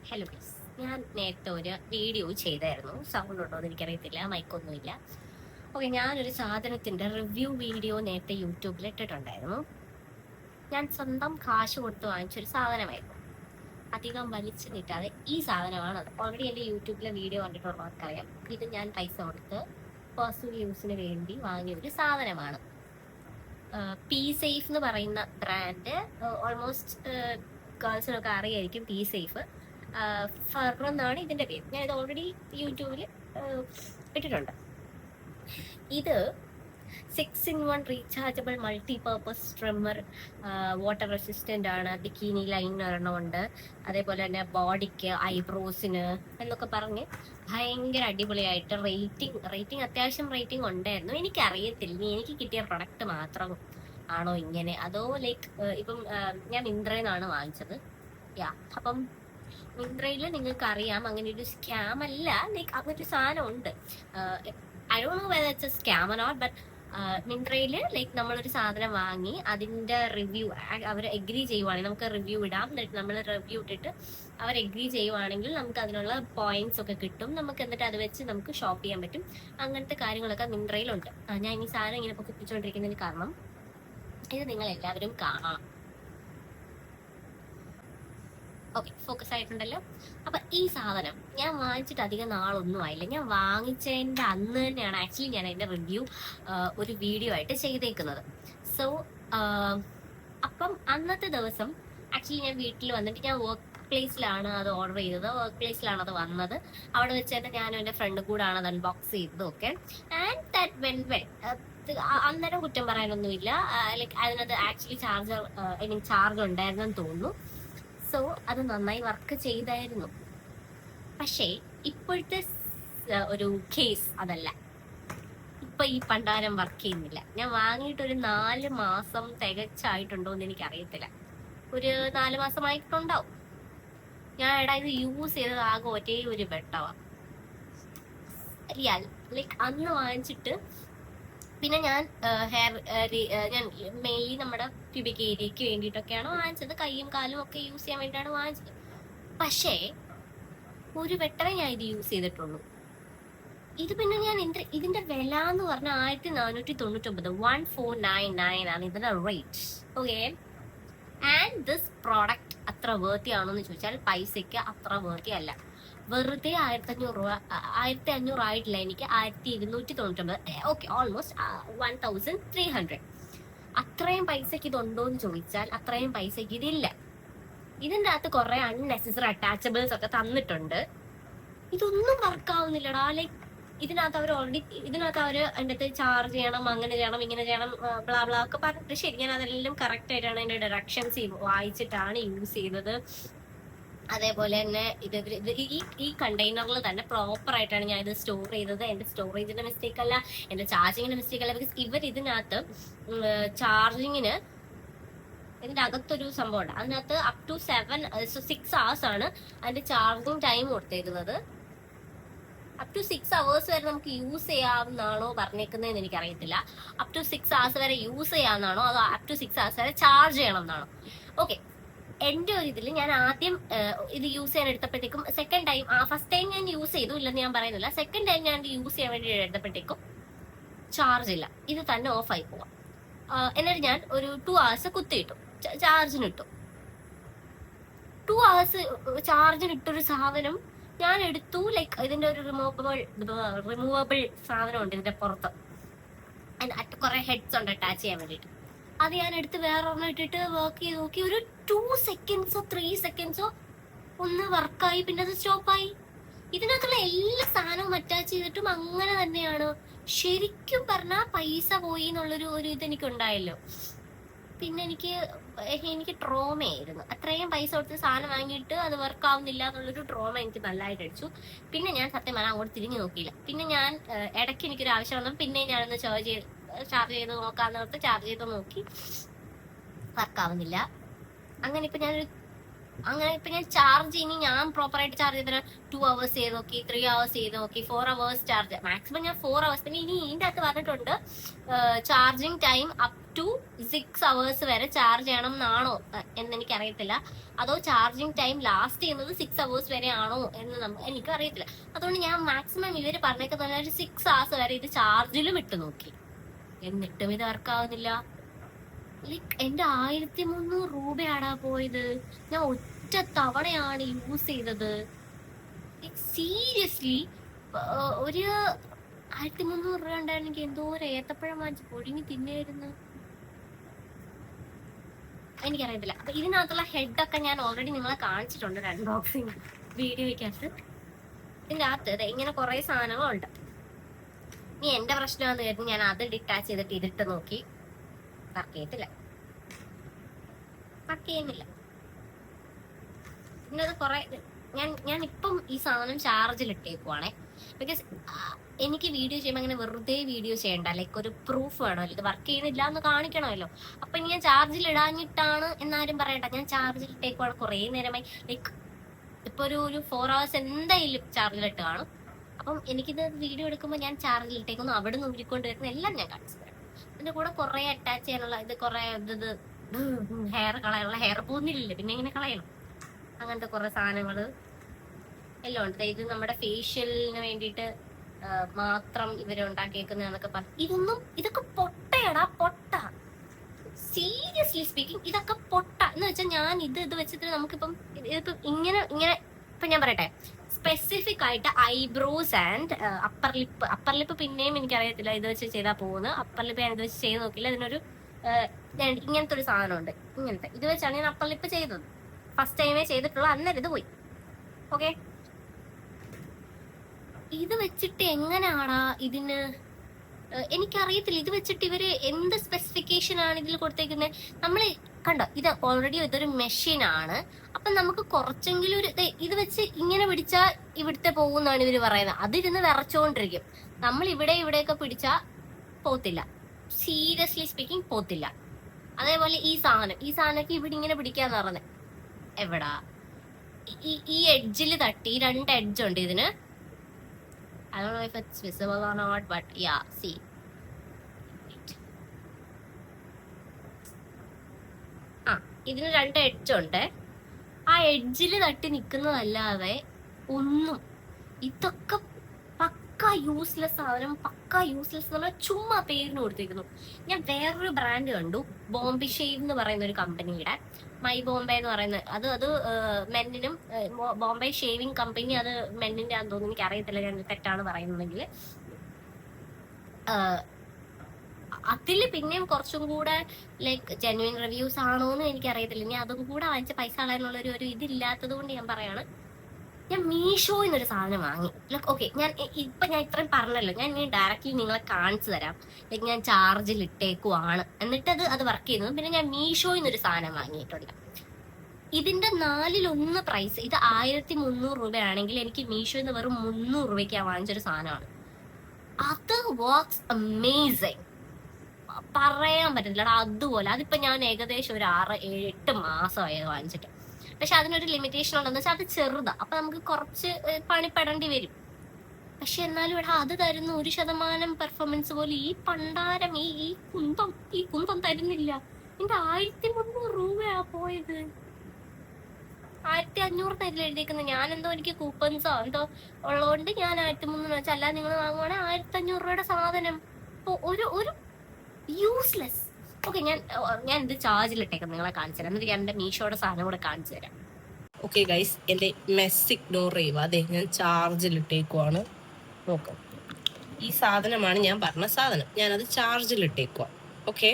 Hello guys, ഞാൻ നേരത്തെ ഒരു വീഡിയോ ചെയ്തായിരുന്നു. സൗണ്ട് ഉണ്ടോ എന്ന് എനിക്കറിയത്തില്ല, മൈക്കൊന്നുമില്ല. ഓക്കെ, ഞാനൊരു സാധനത്തിന്റെ റിവ്യൂ വീഡിയോ നേരത്തെ യൂട്യൂബിൽ ഇട്ടിട്ടുണ്ടായിരുന്നു. ഞാൻ സ്വന്തം കാശ് കൊടുത്ത് വാങ്ങിച്ചൊരു സാധനമായിരുന്നു. അധികം വലിച്ചു നീട്ടാതെ ഈ സാധനമാണ്. ഓൾറെഡി എൻ്റെ യൂട്യൂബിലെ വീഡിയോ കണ്ടിട്ടുള്ളവർക്കറിയാം. ഇത് ഞാൻ പൈസ കൊടുത്ത് പേഴ്സണൽ യൂസിന് വേണ്ടി വാങ്ങിയ ഒരു സാധനമാണ്. പി സേഫ് എന്ന് പറയുന്ന ബ്രാൻഡ് ഓൾമോസ്റ്റ് ഗേൾസിനൊക്കെ അറിയായിരിക്കും. പി സേഫ് ഫർ എന്നാണ് ഇതിന്റെ പേര്. ഞാൻ ഇത് ഓൾറെഡി യൂട്യൂബിൽ ഇട്ടിട്ടുണ്ട്. ഇത് 6-in-1 rechargeable multipurpose trimmer, water resistant ആണ്. ബിക്കിനി ലൈൻ ഒരെണ്ണമുണ്ട്. അതേപോലെ തന്നെ ബോഡിക്ക്, ഐബ്രോസിന് എന്നൊക്കെ പറഞ്ഞ് ഭയങ്കര അടിപൊളിയായിട്ട് റേറ്റിംഗ് അത്യാവശ്യം റേറ്റിംഗ് ഉണ്ടായിരുന്നു. എനിക്കറിയത്തില്ല, എനിക്ക് കിട്ടിയ പ്രൊഡക്റ്റ് മാത്രം ആണോ ഇങ്ങനെ, അതോ ലൈക്ക് ഇപ്പം ഞാൻ മിന്ത്രയിൽ നിന്നാണ് വാങ്ങിച്ചത്. അപ്പം മിന്ത്രയിൽ നിങ്ങൾക്ക് അറിയാം അങ്ങനെ ഒരു സ്കാം അല്ല, ലൈക്ക് അങ്ങനൊരു സാധനം ഉണ്ട്. I don't know whether it's a scam or not, but മിന്ത്രയിൽ ലൈക്ക് നമ്മളൊരു സാധനം വാങ്ങി അതിന്റെ റിവ്യൂ അവർ എഗ്രി ചെയ്യുവാണെങ്കിൽ നമുക്ക് റിവ്യൂ ഇടാം. എന്നിട്ട് നമ്മൾ റിവ്യൂ ഇട്ടിട്ട് അവർ എഗ്രി ചെയ്യുവാണെങ്കിൽ നമുക്ക് അതിനുള്ള പോയിന്റ്സ് ഒക്കെ കിട്ടും. നമുക്ക് എന്നിട്ട് അത് വെച്ച് നമുക്ക് ഷോപ്പ് ചെയ്യാൻ പറ്റും. അങ്ങനത്തെ കാര്യങ്ങളൊക്കെ മിന്ത്രയിലുണ്ട്. ഞാൻ ഈ സാധനം ഇങ്ങനെ പൊക്കിപ്പിച്ചുകൊണ്ടിരിക്കുന്നതിന് കാരണം ഇത് നിങ്ങൾ എല്ലാവരും കാണണം. ഓക്കെ, ഫോക്കസ് ആയിട്ടുണ്ടല്ലോ. അപ്പൊ ഈ സാധനം ഞാൻ വാങ്ങിച്ചിട്ട് അധികം നാളൊന്നും ആയില്ല. ഞാൻ വാങ്ങിച്ചതിന്റെ അന്ന് തന്നെയാണ് ആക്ച്വലി ഞാൻ അതിന്റെ റിവ്യൂ ഒരു വീഡിയോ ആയിട്ട് ചെയ്തേക്കുന്നത്. സോ അപ്പം അന്നത്തെ ദിവസം ആക്ച്വലി ഞാൻ വീട്ടിൽ വന്നിട്ട് ഞാൻ വർക്ക് പ്ലേസിലാണ് അത് ഓർഡർ ചെയ്തത്. വർക്ക് പ്ലേസിലാണ് അത് വന്നത്. അവിടെ വെച്ച് തന്നെ ഞാനും എൻ്റെ ഫ്രണ്ട് കൂടാണ് അത് അൺബോക്സ് ചെയ്തത്. ഓക്കെ, ആൻഡ് ദാറ്റ് വെൻ അന്നേരം കുറ്റം പറയാനൊന്നുമില്ല. ലൈക്ക് അതിനകത്ത് ആക്ച്വലി ചാർജ് ഉണ്ടായിരുന്നെന്ന് തോന്നുന്നു. സോ അത് നന്നായി വർക്ക് ചെയ്തായിരുന്നു. പക്ഷേ ഇപ്പോഴത്തെ ഒരു കേസ് അതല്ല. ഇപ്പൊ ഈ പണ്ടാരം വർക്ക് ചെയ്യുന്നില്ല. ഞാൻ വാങ്ങിയിട്ട് ഒരു 4 മാസം തികച്ചായിട്ടുണ്ടോ എന്ന് എനിക്ക് അറിയത്തില്ല. ഒരു 4 മാസമായിട്ടുണ്ടാവും. ഞാൻ ഇത് യൂസ് ചെയ്തത് ആകെ ഒരേ ഒരു വെട്ടവാ. ലൈക്ക് അന്ന് വാങ്ങിച്ചിട്ട് പിന്നെ ഞാൻ ഞാൻ മെയിൻലി നമ്മുടെ പ്യൂബിക് ഏരിയക്ക് വേണ്ടിയിട്ടൊക്കെയാണ് വാങ്ങിച്ചത്. കൈയും കാലും ഒക്കെ യൂസ് ചെയ്യാൻ വേണ്ടിയിട്ടാണ് വാങ്ങിച്ചത്. പക്ഷേ ഒരു വെട്ടമേ ഞാൻ ഇത് യൂസ് ചെയ്തിട്ടുള്ളൂ. ഇത് പിന്നെ ഞാൻ ഇതിന്റെ വില എന്ന് പറഞ്ഞാൽ 1499, 1499 ആണ് ഇതിന്റെ rate. Okay, and this product അത്ര വേർത്തി ആണോ എന്ന് ചോദിച്ചാൽ പൈസയ്ക്ക് അത്ര വേർത്തി അല്ല. വെറുതെ 1500 രൂപ, 1500 ആയിട്ടില്ല, എനിക്ക് 1299. Okay, almost 1300. അത്രയും പൈസക്ക് ഇതുണ്ടോ എന്ന് ചോദിച്ചാൽ അത്രയും പൈസക്ക് ഇതില്ല. ഇതിന്റെ അകത്ത് കുറെ അൺനെസസറി അറ്റാച്ചബിൾസ് ഒക്കെ തന്നിട്ടുണ്ട്. ഇതൊന്നും വർക്ക് ആവുന്നില്ലടാ. ലൈക്ക് ഇതിനകത്ത് അവർ അതിൻ്റെ അകത്ത് ചാർജ് ചെയ്യണം, അങ്ങനെ ചെയ്യണം, ഇങ്ങനെ ചെയ്യണം, ബ്ലാ ബ്ലാ ഒക്കെ പറഞ്ഞിട്ട് ശരി, ഞാൻ അതെല്ലാം കറക്റ്റ് ആയിട്ടാണ് അതിന്റെ ഡയറക്ഷൻസ് വായിച്ചിട്ടാണ് യൂസ് ചെയ്തത്. അതേപോലെ തന്നെ ഈ കണ്ടെയ്നറിൽ തന്നെ പ്രോപ്പർ ആയിട്ടാണ് ഞാൻ ഇത് സ്റ്റോർ ചെയ്തത്. എന്റെ സ്റ്റോറേജിന്റെ മിസ്റ്റേക്ക് അല്ല, എന്റെ ചാർജിങ്ങിന്റെ മിസ്റ്റേക്ക് അല്ല. ബിക്കോസ് ഇവർ ഇതിനകത്ത് ചാർജിങ്ങിന് ഇതിന്റെ അകത്തൊരു സംഭവം ഉണ്ട്. അതിനകത്ത് അപ് ടു 6 hours ആണ് അതിന്റെ ചാർജിങ് ടൈം കൊടുത്തേക്കുന്നത്. അപ് ടു 6 hours വരെ നമുക്ക് യൂസ് ചെയ്യാവുന്നാണോ പറഞ്ഞേക്കുന്നതെന്ന് എനിക്കറിയത്തില്ല. അപ് ടു 6 hours വരെ യൂസ് ചെയ്യാവുന്നതാണോ അതോ അപ് ടു 6 hours വരെ ചാർജ് ചെയ്യണം എന്നാണോ? ഓക്കെ, എന്റെ ഒരു ഇതിൽ ഞാൻ ആദ്യം ഇത് യൂസ് ചെയ്യാൻ എടുത്തപ്പോഴത്തേക്കും സെക്കൻഡ് ടൈം, ഫസ്റ്റ് ടൈം ഞാൻ യൂസ് ചെയ്തു ഇല്ലെന്ന് ഞാൻ പറയുന്നില്ല. സെക്കൻഡ് ടൈം ഞാൻ യൂസ് ചെയ്യാൻ വേണ്ടി എടുത്തപ്പോഴത്തേക്കും ചാർജ് ഇല്ല, ഇത് തന്നെ ഓഫ് ആയി പോവാം. എന്നിട്ട് ഞാൻ ഒരു 2 hours കുത്തിയിട്ടു, ചാർജിന് ഇട്ടു. 2 hours ചാർജിന് ഇട്ടൊരു സാധനം ഞാൻ എടുത്തു. ലൈക്ക് ഇതിന്റെ ഒരു റിമൂവബിൾ സാധനം ഉണ്ട് ഇതിന്റെ പുറത്ത്. കുറെ ഹെഡ്സ് ഉണ്ട് അറ്റാച്ച് ചെയ്യാൻ വേണ്ടിയിട്ട്. അത് ഞാൻ എടുത്ത് വേറെ ഒരെണ്ണം ഇട്ടിട്ട് വർക്ക് ചെയ്ത് നോക്കി. ഒരു 2 seconds 3 seconds ഒന്ന് വർക്കായി, പിന്നെ അത് സ്റ്റോപ്പായി. ഇതിനകത്തുള്ള എല്ലാ സാധനവും അറ്റാച്ച് ചെയ്തിട്ടും അങ്ങനെ തന്നെയാണ്. ശരിക്കും പറഞ്ഞാൽ പൈസ പോയി എന്നുള്ളൊരു ഇത് എനിക്ക് ഉണ്ടായല്ലോ. പിന്നെ എനിക്ക് ട്രോമയായിരുന്നു. അത്രയും പൈസ കൊടുത്ത് സാധനം വാങ്ങിയിട്ട് അത് വർക്ക് ആവുന്നില്ല എന്നുള്ളൊരു ട്രോമ എനിക്ക് നല്ലതായിട്ട് അടിച്ചു. പിന്നെ ഞാൻ സത്യം പറഞ്ഞാൽ അങ്ങോട്ട് തിരിഞ്ഞു നോക്കിയില്ല. പിന്നെ ഞാൻ ഇടയ്ക്ക് എനിക്കൊരു ആവശ്യം വന്നു, പിന്നെ ഞാനൊന്ന് ചാർജ് ചെയ്ത് നോക്കാന്നോർത്ത് ചാർജ് ചെയ്ത് നോക്കി, വർക്ക് ആവുന്നില്ല. അങ്ങനെ ഇപ്പൊ ഞാനൊരു അങ്ങനെ ഇപ്പൊ ഞാൻ ചാർജ് ഇനി ഞാൻ പ്രോപ്പറായിട്ട് ചാർജ് ചെയ്ത 2 hours ചെയ്ത് നോക്കി, 3 hours ചെയ്ത് നോക്കി, 4 hours ചാർജ്, മാക്സിമം ഞാൻ 4 hours. പിന്നെ ഇനി ഇതിന്റെ അകത്ത് പറഞ്ഞിട്ടുണ്ട് charging time up to 6 hours വരെ ചാർജ് ചെയ്യണം എന്നാണോ എന്ന് എനിക്ക് അറിയത്തില്ല. അതോ ചാർജിങ് ടൈം ലാസ്റ്റ് ചെയ്യുന്നത് 6 hours വരെ ആണോ എന്ന് എനിക്ക് അറിയത്തില്ല. അതുകൊണ്ട് ഞാൻ മാക്സിമം ഇവര് പറഞ്ഞേക്കുന്ന ഒരു 6 hours വരെ ഇത് ചാർജിലും ഇട്ട് നോക്കി, എന്നിട്ടും ഇത് വർക്കാവുന്നില്ല. ലൈക്ക് എന്റെ 1300 രൂപയാടാ പോയത്. ഞാൻ ഒറ്റ തവണയാണ് യൂസ് ചെയ്തത്. സീരിയസ്ലി ഒരു 1300 രൂപ ഉണ്ടായിരുന്നെങ്കിൽ എന്തോ ഒരു ഏത്തപ്പഴം വാങ്ങിച്ച് പൊടിഞ്ഞ് തിന്നായിരുന്നു. എനിക്കറിയത്തില്ല. അപ്പൊ ഇതിനകത്തുള്ള ഹെഡൊക്കെ ഞാൻ ഓൾറെഡി നിങ്ങളെ കാണിച്ചിട്ടുണ്ട് ഒരു അൺബോക്സിങ് വീഡിയോയ്ക്കകത്ത്. ഇതിന്റെ അകത്ത് ഇങ്ങനെ കുറെ സാധനങ്ങളുണ്ട്. ഇനി എന്റെ പ്രശ്നമാണെന്ന് കരുതി ഞാൻ അത് ഡിറ്റാച്ച് ചെയ്തിട്ട് ഇതിട്ട് നോക്കി, വർക്ക് ചെയ്യുന്നില്ല. പിന്നെ അത് കുറെ ഞാൻ ഇപ്പം ഈ സാധനം ചാർജിൽ ഇട്ടേക്കുവാണേ. ബിക്കോസ് എനിക്ക് വീഡിയോ ചെയ്യുമ്പോൾ അങ്ങനെ വെറുതെ വീഡിയോ ചെയ്യണ്ട, ലൈക്ക് ഒരു പ്രൂഫ് വേണമല്ലോ, ഇത് വർക്ക് ചെയ്യുന്നില്ല എന്ന് കാണിക്കണമല്ലോ. അപ്പൊ ഇനി ഞാൻ ചാർജിൽ ഇടാഞ്ഞിട്ടാണ് എന്നാരും പറയണ്ട, ഞാൻ ചാർജിൽ ഇട്ടേക്കുവാണ് കുറേ നേരമായി. ലൈക്ക് ഇപ്പൊ ഒരു 4 hours എന്തായാലും ചാർജിലിട്ട് കാണും. അപ്പം എനിക്കിത് വീഡിയോ എടുക്കുമ്പോൾ ഞാൻ ചാർജിൽ ഇട്ടേക്കുന്നു, അവിടെ നിന്ന് ഊരിക്കൊണ്ട് വരുന്ന എല്ലാം ഞാൻ കാണിച്ചു തരാം. ഇതിന്റെ കൂടെ കുറെ അറ്റാച്ച് ചെയ്യാനുള്ള ഇത് കുറെ ഇത് ഹെയർ കളയാനുള്ള ഹെയർ പോകുന്നില്ലല്ലോ, പിന്നെ എങ്ങനെ കളയണം, അങ്ങനത്തെ കുറെ സാധനങ്ങള് എല്ലാം ഉണ്ട്. ഇത് നമ്മുടെ ഫേഷ്യലിന് വേണ്ടിയിട്ട് മാത്രം ഇവര് ഉണ്ടാക്കിയേക്കുന്നതൊക്കെ പറഞ്ഞു. ഇതൊക്കെ പൊട്ടയടാ, പൊട്ട. സീരിയസ്ലി സ്പീക്കിംഗ് ഇതൊക്കെ പൊട്ട എന്ന് വെച്ചാൽ ഞാൻ ഇത് വെച്ചിട്ട് നമുക്കിപ്പം ഇതിപ്പോ ഇങ്ങനെ ഇപ്പൊ ഞാൻ പറയട്ടെ, സ്പെസിഫിക് ആയിട്ട് ഐബ്രോസ് ആൻഡ് അപ്പർ ലിപ്പ് പിന്നെയും എനിക്കറിയത്തില്ല ഇത് വെച്ച് ചെയ്താൽ പോകുന്നത്. അപ്പർ ലിപ്പ് ഞാൻ ഇത് വെച്ച് ചെയ്ത് നോക്കില്ല. ഇതിനൊരു ഇങ്ങനത്തെ ഒരു സാധനമുണ്ട്, ഇങ്ങനത്തെ ഇത് വെച്ചാണ് ഞാൻ അപ്പർ ലിപ്പ് ചെയ്തത്. ഫസ്റ്റ് ടൈമേ ചെയ്തിട്ടുള്ള, അന്നേരം ഇത് പോയി. ഓക്കെ, ഇത് വെച്ചിട്ട് എങ്ങനെയാടാ ഇതിന് എനിക്കറിയത്തില്ല. ഇത് വെച്ചിട്ട് ഇവര് എന്ത് സ്പെസിഫിക്കേഷൻ ആണ് ഇതിൽ കൊടുത്തേക്കുന്നത്? നമ്മൾ കണ്ടോ, ഇത് ഓൾറെഡി ഇതൊരു മെഷീനാണ്. അപ്പൊ നമുക്ക് കുറച്ചെങ്കിലും ഒരു ഇത് വെച്ച് ഇങ്ങനെ പിടിച്ചാൽ ഇവിടുത്തെ പോകുന്നാണ് ഇവര് പറയുന്നത്. അതിരുന്ന് വിറച്ചോണ്ടിരിക്കും. നമ്മൾ ഇവിടെയൊക്കെ പിടിച്ചാൽ പോത്തില്ല, സീരിയസ്ലി സ്പീക്കിംഗ് പോത്തില്ല. അതേപോലെ ഈ സാധനമൊക്കെ ഇവിടെ ഇങ്ങനെ പിടിക്കാന്ന് പറഞ്ഞത് എവിടാ, ഈ എഡ്ജിൽ തട്ടി, 2 എഡ്ജ് ഉണ്ട് ഇതിന്. I don't know if it's visible or not, but yeah, see. ഇതിന് 2 എഡ്ജ് ഉണ്ട്. ആ എഡ്ജിൽ തട്ടി നിൽക്കുന്നതല്ലാതെ ഒന്നും, ഇതൊക്കെ പക്ക യൂസ്ലെസ് സാധനം, പക്ക യൂസ്ലെസ് എന്ന് പറഞ്ഞാൽ ചുമ്മാ പേരിന് കൊടുത്തിരിക്കുന്നു. ഞാൻ വേറൊരു ബ്രാൻഡ് കണ്ടു, ബോംബെ ഷേവ് എന്ന് പറയുന്ന ഒരു കമ്പനിയുടെ, മൈ ബോംബെ എന്ന് പറയുന്നത്. അത് മെന്നിനും, ബോംബെ ഷേവിംഗ് കമ്പനി അത് മെന്നിന്റെ ആണെന്ന് തോന്നുന്നു, എനിക്ക് അറിയത്തില്ല, ഞാൻ തെറ്റാണ് പറയുന്നതെങ്കിൽ. അതില് പിന്നെയും കുറച്ചും കൂടെ ലൈക്ക് ജെന്യുവൻ റിവ്യൂസ് ആണോന്ന് എനിക്കറിയത്തില്ല. ഇനി അതും കൂടെ വാങ്ങിച്ച പൈസ കളയാനുള്ള ഒരു ഇതില്ലാത്തത് കൊണ്ട് ഞാൻ പറയാണ്, ഞാൻ മീഷോയിൽ നിന്നൊരു സാധനം വാങ്ങി. ലൈക്ക് ഓക്കെ, ഞാൻ ഇത്രയും പറഞ്ഞല്ലോ, ഞാൻ ഇനി ഡയറക്റ്റ്ലി നിങ്ങളെ കാണിച്ചു തരാം. ലൈക്ക് ഞാൻ ചാർജിൽ ഇട്ടേക്കുവാണ്, എന്നിട്ട് അത് വർക്ക് ചെയ്യുന്നത്. പിന്നെ ഞാൻ മീഷോയിൽ നിന്നൊരു സാധനം വാങ്ങിയിട്ടുണ്ട്. ഇതിന്റെ 4-1 പ്രൈസ്. ഇത് 1300 രൂപയാണെങ്കിൽ എനിക്ക് മീഷോയിൽ നിന്ന് വെറും 300 രൂപയ്ക്ക് ഞാൻ വാങ്ങിച്ചൊരു സാധനമാണ്. അത് വർക്ക്സ് അമേസിങ്, പറയാൻ പറ്റില്ല അതുപോലെ. അതിപ്പോ ഞാൻ ഏകദേശം ഒരു 6-7-8 മാസമായി വാങ്ങിച്ചിട്ട്. പക്ഷെ അതിനൊരു ലിമിറ്റേഷൻ ഉണ്ടെന്ന് വെച്ചാൽ അത് ചെറുതാ, അപ്പൊ നമുക്ക് കുറച്ച് പണിപ്പെടേണ്ടി വരും. പക്ഷെ എന്നാലും ഇവിടെ അത് തരുന്ന 1% പെർഫോമൻസ് പോലും ഈ പണ്ടാരം ഈ കുന്തം തരുന്നില്ല. എന്റെ 1300 രൂപയാ പോയത്. 1500 എഴുതിയിരിക്കുന്നത്. ഞാനെന്തോ എനിക്ക് കൂപ്പൺസോ എന്തോ ഉള്ളതുകൊണ്ട് ഞാൻ 1300 വെച്ചാൽ, അല്ലാതെ നിങ്ങൾ വാങ്ങുവാണെങ്കിൽ 1500 രൂപയുടെ സാധനം ഒരു യൂസ്ലെസ്. ഓക്കെ, ഞാൻ ഇത് ചാർജിലിട്ടേക്കാം, നിങ്ങളെ കാണിച്ചു തരാം. എന്നിട്ട് ഞാൻ എന്റെ മീഷോയുടെ സാധനം കൂടെ കാണിച്ചു തരാം. ഓക്കെ ഗൈസ്, എന്റെ മെസ്സിക് ഡോർ റേവ് അതെ ഞാൻ ചാർജിലിട്ടേക്കുവാണ്. നോക്കാം, ഈ സാധനമാണ് ഞാൻ പറഞ്ഞ സാധനം. ഞാനത് ചാർജിലിട്ടേക്കുവാ. ഓക്കെ,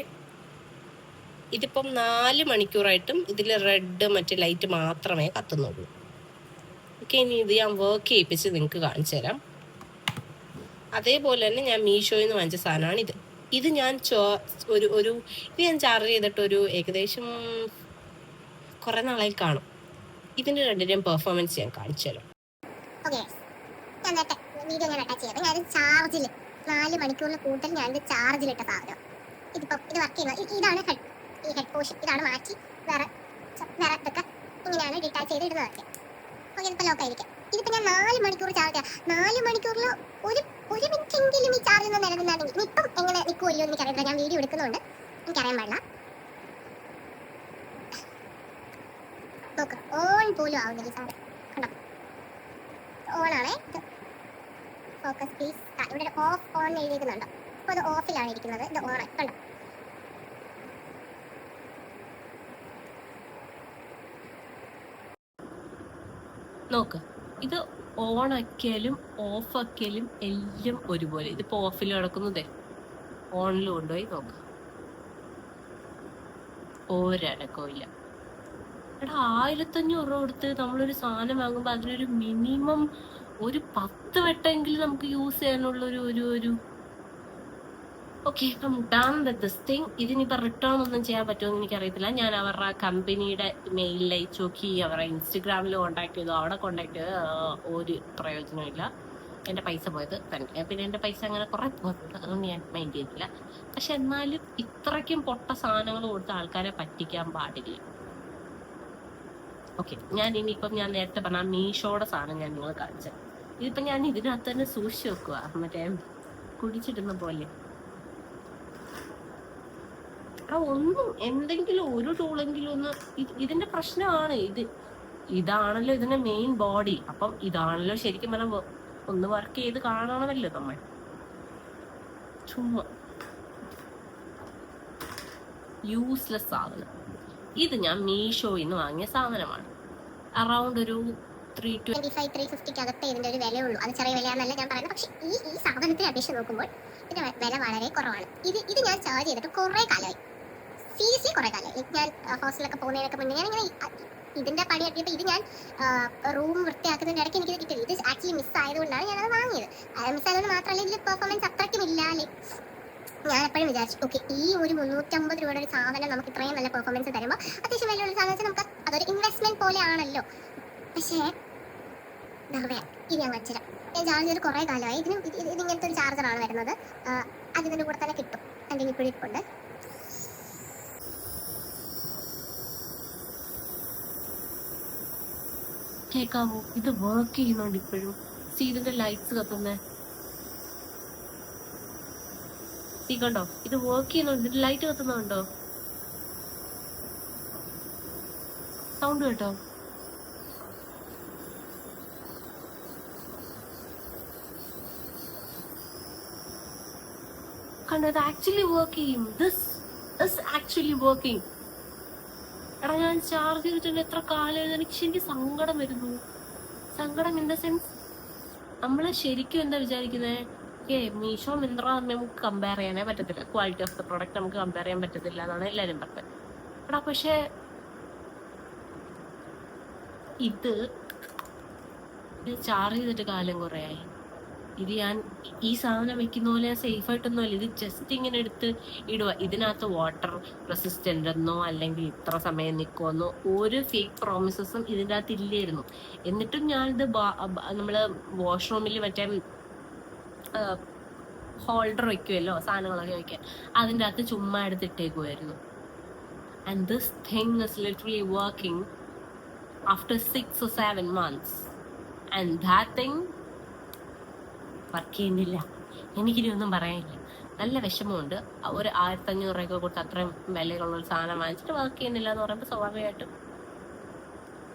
ഇതിപ്പം 4 മണിക്കൂറായിട്ടും ഇതിൽ റെഡ് മറ്റേ ലൈറ്റ് മാത്രമേ കത്തുന്നുള്ളൂ. ഓക്കെ, ഇനി ഇത് ഞാൻ വർക്ക് ചെയ്യിപ്പിച്ച് നിങ്ങൾക്ക് കാണിച്ചു തരാം. അതേപോലെ തന്നെ ഞാൻ മീഷോയിൽ നിന്ന് വാങ്ങിച്ച സാധനമാണ് ഇത്. ഇത് ഞാൻ ഇത് ഞാൻ ചാർജ് ചെയ്തിട്ട് ഒരു ഏകദേശം കുറെ നാളായി കാണും. ഇതിന്റെ 2 പെർഫോമൻസ് ഞാൻ കാണിച്ചു തരാം. വീഡിയോ ഞാൻ അറ്റാച്ച് ചെയ്തത്, ഞാൻ ചാർജിൽ 4 മണിക്കൂറിന് കൂടുതൽ ഞാൻ ചാർജിലിട്ട സാധനം. ഇത് വർക്ക് ചെയ്യുന്നത്. ഇതാണ് ഹെഡ് പോർഷൻ. ഇതാണ് മാറ്റി വേറെ ഇതൊക്കെ ഇങ്ങനെയാണ് ഡിറ്റാച്ച് ചെയ്ത് ഇടുന്നതൊക്കെ. ഓക്കെ, ഇതിപ്പോൾ ലോക്കായിരിക്കും. ഇതിപ്പോൾ ഞാൻ 4 മണിക്കൂർ ചാർജ് 4 മണിക്കൂറിൽ ഒരു മിനിറ്റെങ്കിലും ഈ ചാർജ് ഒന്ന് നിലനിന്നാണെങ്കിൽ ഇപ്പം എങ്ങനെ നിൽക്കുമല്ലോ എന്ന് എനിക്കറിയില്ല. ഞാൻ വീഡിയോ എടുക്കുന്നുണ്ട്, എനിക്കറിയാൻ പാടില്ല. നോക്ക്, ഓൺ പോലും ആവുന്നില്ല സാധനം. കണ്ടോ, ഓണാണേ. ഇത് ഫോക്കസ് പ്ലീസ്. ഇവിടെ ഓഫ് ഓൺ എഴുതിയിരിക്കുന്നുണ്ടോ? അപ്പോൾ അത് ഓഫിലാണ് ഇരിക്കുന്നത്. ഇത് ഓൺ കണ്ടോ. നോക്ക്, ഇത് ഓൺ ആക്കിയാലും ഓഫ് ആക്കിയാലും എല്ലാം ഒരുപോലെ. ഇതിപ്പോ ഓഫിൽ കിടക്കുന്നതേ ഓണിൽ കൊണ്ടുപോയി നോക്ക്, ഒരടക്കവും ഇല്ല. എടാ, 1500 രൂപ കൊടുത്ത് നമ്മളൊരു സാധനം വാങ്ങുമ്പോൾ അതിനൊരു മിനിമം ഒരു 10 വട്ടമെങ്കിലും നമുക്ക് യൂസ് ചെയ്യാനുള്ള ഒരു ഓക്കെ. ഇപ്പം ഡൺ വിത്ത് ദിസ് തിങ്. ഇതിനിപ്പോൾ റിട്ടേൺ ഒന്നും ചെയ്യാൻ പറ്റുമെന്ന് എനിക്കറിയത്തില്ല. ഞാൻ അവരുടെ കമ്പനിയുടെ മെയിലിൽ അയച്ചു നോക്കി, അവരുടെ ഇൻസ്റ്റഗ്രാമിൽ കോൺടാക്ട് ചെയ്തു. അവിടെ കോൺടാക്ട് ചെയ്ത് ഒരു പ്രയോജനമില്ല. എൻ്റെ പൈസ പോയത് തന്നെ. പിന്നെ എൻ്റെ പൈസ അങ്ങനെ കുറേ പോയിട്ടുണ്ട്, അതൊന്നും ഞാൻ മൈൻഡ് ചെയ്തില്ല. പക്ഷെ എന്നാലും ഇത്രയ്ക്കും പൊട്ട സാധനങ്ങൾ കൊടുത്ത് ആൾക്കാരെ പറ്റിക്കാൻ പാടില്ല. ഓക്കെ, ഞാൻ നേരത്തെ പറഞ്ഞ മീഷോയുടെ സാധനം ഞാൻ നിങ്ങൾ കാണിച്ചത്. ഇതിപ്പോൾ ഞാൻ ഇതിനകത്ത് തന്നെ സൂക്ഷിച്ച് വെക്കുക, മറ്റേ കുടിച്ചിടുന്ന പോലെ. ഒന്നും എന്തെങ്കിലും ഒരു ടൂളെങ്കിലും ഒന്ന്. ഇതിന്റെ പ്രശ്നമാണ് ഇതാണല്ലോ ഇതിന്റെ മെയിൻ ബോഡി. അപ്പം ഇതാണല്ലോ ശരിക്കും പറഞ്ഞാൽ ഒന്ന് വർക്ക് ചെയ്ത് കാണണമല്ലോ നമ്മൾ. ചുമ്മാ യൂസ്ലെസ് സാധനം. ഇത് ഞാൻ മീഷോയിൽ നിന്ന് വാങ്ങിയ സാധനമാണ്. അറൗണ്ട് ഒരു 325-350 അകത്തേ ഇതിന്റെ ഒരു വിലയുള്ളൂ. അത് ചെറിയ വിലയാണെന്നല്ല ഞാൻ പറയുന്നത്. പക്ഷെ ഈ സാധനത്തെ അപേക്ഷിച്ച് നോക്കുമ്പോൾ ഇതിന്റെ വില വളരെ കുറവാണ്. ഇത് ഞാൻ ചാർജ് ചെയ്തിട്ട് കുറേ കാലമായി, സീരിയസ്ലി കുറേ കാലമായി. ഞാൻ ഹോസ്റ്റലിലൊക്കെ പോകുന്നതിനൊക്കെ മുന്നേ ഞാൻ ഇങ്ങനെ ഇതിന്റെ പണി കട്ടിയപ്പോൾ ഇത് ഞാൻ റൂം വൃത്തിയാക്കുന്നതിന്റെ ഇടയ്ക്ക് എനിക്കിത് കിട്ടിയത്. ഇത് ആക്ച്വലി മിസ് ആയതുകൊണ്ടാണ് ഞാനത് വാങ്ങിയത്. മിസ്സായതുകൊണ്ട് മാത്രമല്ല ഇതിൽ പെർഫോമൻസ് അത്രയ്ക്കും ഇല്ല. ഞാൻ എപ്പോഴും വിചാരിച്ചു, ഓക്കെ, ഈ ഒരു 350 രൂപയുടെ ഒരു സാധനം നമുക്ക് ഇത്രയും നല്ല പെർഫോമൻസ് തരുമ്പോൾ അത്യാവശ്യം വിലയുള്ള സാധനം വെച്ചാൽ നമുക്ക് അതൊരു ഇൻവെസ്റ്റ്മെന്റ് പോലെ ആണല്ലോ. പക്ഷേ ഇത് ഞാൻ വെച്ചില്ല. ഞാൻ ചാർജ് ചെയ്ത് കുറേ കാലമായി. ഇതിങ്ങനത്തെ ഒരു ചാർജറാണ് വരുന്നത്. അതിൻ്റെ കൂടെ തന്നെ കിട്ടും. എൻ്റെ ഇപ്പോഴിപ്പുണ്ട്. കേൾക്കാവോ? ഇത് വർക്ക് ചെയ്യുന്നുണ്ട് ഇപ്പോഴും. ഇതിന്റെ ലൈറ്റ്സ് കത്തുന്നേ കണ്ടോ? ഇത് വർക്ക് ചെയ്യുന്നുണ്ട്. ഇതിന്റെ ലൈറ്റ് കത്തുന്നുണ്ടോ? സൗണ്ട് കേട്ടോ? കണ്ടോ? ഇത് ആക്ച്വലി വർക്ക് ചെയ്യും. This is actually working. എടാ, ഞാൻ ചാർജ് ചെയ്തിട്ടുണ്ട് എത്ര കാലം. എനിക്ക് സങ്കടം വരുന്നു. സങ്കടം ഇൻ ദ സെൻസ്, നമ്മള് ശരിക്കും എന്താ വിചാരിക്കുന്നത്, മീഷോ മിന്ത്ര നമുക്ക് കമ്പയർ ചെയ്യാനേ പറ്റത്തില്ല. ക്വാളിറ്റി ഓഫ് ദ പ്രൊഡക്റ്റ് നമുക്ക് കമ്പയർ ചെയ്യാൻ പറ്റത്തില്ല എന്നാണ് എല്ലാവരും പറഞ്ഞത്. എടാ, പക്ഷെ ഇത് ചാർജ് ചെയ്തിട്ട് കാലം കുറയായി. ഇത് ഞാൻ ഈ സാധനം വെക്കുന്ന പോലെ സേഫ് ആയിട്ടൊന്നും അല്ല. ഇത് ജസ്റ്റ് ഇങ്ങനെ എടുത്ത് ഇടുക. ഇതിനകത്ത് വാട്ടർ റെസിസ്റ്റന്റ് എന്നോ അല്ലെങ്കിൽ ഇത്ര സമയം നിൽക്കുമെന്നോ ഒരു ഫേക്ക് പ്രോമിസസും ഇതിൻ്റെ അകത്ത് ഇല്ലായിരുന്നു. എന്നിട്ടും ഞാനിത് നമ്മള് വാഷ്റൂമിൽ മറ്റേ ഹോൾഡർ വെക്കുമല്ലോ, സാധനങ്ങളൊക്കെ വെക്കാൻ, അതിൻ്റെ അകത്ത് ചുമ്മാ എടുത്തിട്ടേക്കുമായിരുന്നു. And this thing is literally working after 6 or 7 months. And that thing work ചെയ്യുന്നില്ല. എനിക്കിനി ഒന്നും പറയാനില്ല. നല്ല വിഷമമുണ്ട്. ഒരു 1500 രൂപയൊക്കെ കൊടുത്ത് അത്രയും വിലയുള്ള ഒരു സാധനം വാങ്ങിച്ചിട്ട് വർക്ക് ചെയ്യുന്നില്ല എന്ന് പറയുമ്പോൾ സ്വാഭാവികമായിട്ടും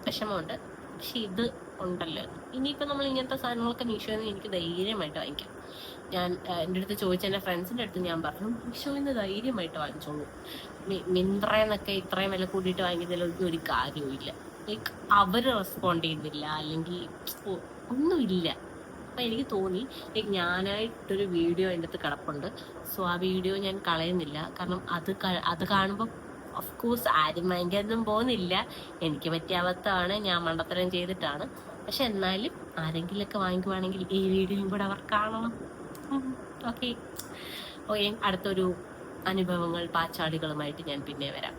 വിഷമമുണ്ട്. പക്ഷെ ഇത് ഉണ്ടല്ലോ. ഇനിയിപ്പോൾ നമ്മൾ ഇങ്ങനത്തെ സാധനങ്ങളൊക്കെ മീഷോയിൽ നിന്ന് എനിക്ക് ധൈര്യമായിട്ട് വാങ്ങിക്കാം. ഞാൻ എൻ്റെ അടുത്ത് ചോദിച്ച എൻ്റെ ഫ്രണ്ട്സിൻ്റെ അടുത്ത് ഞാൻ പറഞ്ഞു, മീഷോയിൽ നിന്ന് ധൈര്യമായിട്ട് വാങ്ങിച്ചോളൂ. മിന്ത്രയെന്നൊക്കെ ഇത്രയും വില കൂട്ടിയിട്ട് വാങ്ങിയതിലൊന്നും ഒരു കാര്യവും ഇല്ല. ലൈക്ക് അവർ റെസ്പോണ്ട് ചെയ്യുന്നില്ല, അല്ലെങ്കിൽ ഒന്നുമില്ല. അപ്പം എനിക്ക് തോന്നി ഞാനായിട്ടൊരു വീഡിയോ അതിൻ്റെ അടുത്ത് കിടപ്പുണ്ട്. സോ ആ വീഡിയോ ഞാൻ കളയുന്നില്ല. കാരണം അത് കാണുമ്പോൾ ഓഫ് കോഴ്സ് ആരും ഭയങ്കരൊന്നും പോകുന്നില്ല. എനിക്ക് പറ്റിയ അബദ്ധമാണ്, ഞാൻ മണ്ടത്തരം ചെയ്തിട്ടാണ്. പക്ഷെ എന്നാലും ആരെങ്കിലുമൊക്കെ വാങ്ങിക്കുവാണെങ്കിൽ ഈ വീഡിയോയും കൂടെ അവർ കാണണം. ഓക്കെ, അടുത്തൊരു അനുഭവങ്ങൾ പാച്ചാടികളുമായിട്ട് ഞാൻ പിന്നെ വരാം.